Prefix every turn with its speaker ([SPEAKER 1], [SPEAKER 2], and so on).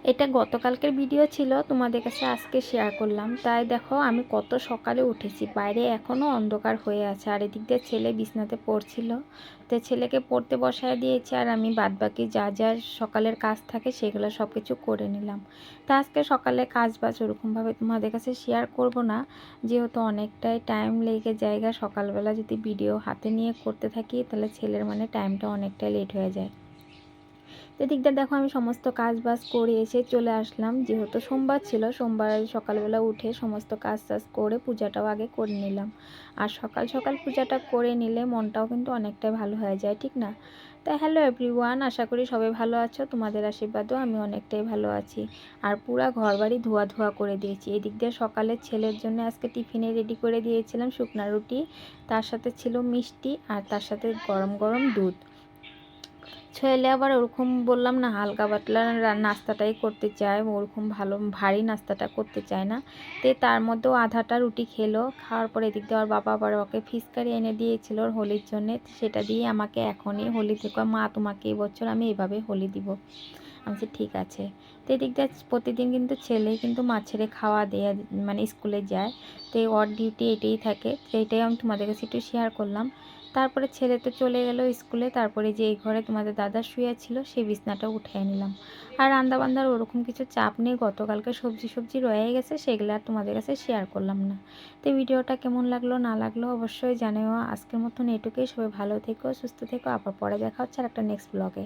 [SPEAKER 1] এটা গতকালকের ভিডিও ছিল, তোমাদের কাছে আজকে শেয়ার করলাম। তাই দেখো আমি কত সকালে উঠেছি, বাইরে এখনও অন্ধকার হয়ে আছে, আর এদিক দিয়ে ছেলে বিছনাতে পড়ছিল। তো ছেলেকে পড়তে বসায় দিয়েছি, আর আমি বাদবাকি যা যা সকালের কাজ থাকে সেগুলো সব কিছু করে নিলাম। তা আজকে সকালে কাজ বাজ ওরকমভাবে তোমাদের কাছে শেয়ার করব না, যেহেতু অনেকটাই টাইম লেগে জায়গা। সকালবেলা যদি ভিডিও হাতে নিয়ে করতে থাকি তাহলে ছেলের মানে টাইমটা অনেকটাই লেট হয়ে যায়। তো এদিকটা দেখো আমি সমস্ত কাজ বাজ করে এসে চলে আসলাম, যেহেতু সোমবার ছিল। সোমবার সকালবেলা উঠে সমস্ত কাজ টাজ করে পূজাটাও আগে করে নিলাম। আর সকাল সকাল পূজাটা করে নিলে মনটাও কিন্তু অনেকটাই ভালো হয়ে যায়, ঠিক না? তাই হ্যালো এভরিওয়ান, আশা করি সবাই ভালো আছো। তোমাদের আশীর্বাদও আমি অনেকটাই ভালো আছি। আর পুরা ঘর বাড়ি ধোয়া ধোয়া করে দিয়েছি। এদিক দিয়ে সকালে ছেলের জন্য আজকে টিফিনে রেডি করে দিয়েছিলাম শুকনা রুটি, তার সাথে ছিল মিষ্টি, আর তার সাথে গরম গরম দুধ। ছেলে আবার ওরকম বললাম না, হালকা পাতলা নাস্তাটাই করতে চায়, ওরকম ভালো ভারী নাস্তাটা করতে চায় না। তো তার মধ্যেও আধাটা রুটি খেলো। খাওয়ার পরে এদিক দিয়ে ওর বাবা আবার ওকে ফিসকারি এনে দিয়েছিল ওর হোলির জন্যে। সেটা দিয়ে আমাকে এখনই হোলি থেকে, মা তোমাকে এবছর আমি এভাবে হোলি দিব। আমি বলছি ঠিক আছে। তো এদিক দিয়ে প্রতিদিন কিন্তু ছেলেই কিন্তু মাছেরে খাওয়া দেয়া মানে স্কুলে যায়। তো ওর ডিউটি এটাই থাকে, তো এটাই আমি তোমাদের কাছে একটু শেয়ার করলাম। তারপরে ছেলে তো চলে গেল স্কুলে। তারপরে যে এই ঘরে তোমাদের দাদা শুয়ে ছিল সেই বিছনাটা উঠিয়ে নিলাম। আর রান্দাবান্ধার ওরকম কিছু চাপ নেই, গতকালকে সবজি রয়ে গেছে, সেগুলো আর তোমাদের কাছে শেয়ার করলাম না। তো ভিডিওটা কেমন লাগলো না লাগলো অবশ্যই জানিও। আজকের মতন এটুকুই। সবাই ভালো থেকো, সুস্থ থেকো। আবার পরে দেখা হচ্ছে আর একটা নেক্সট ব্লগে।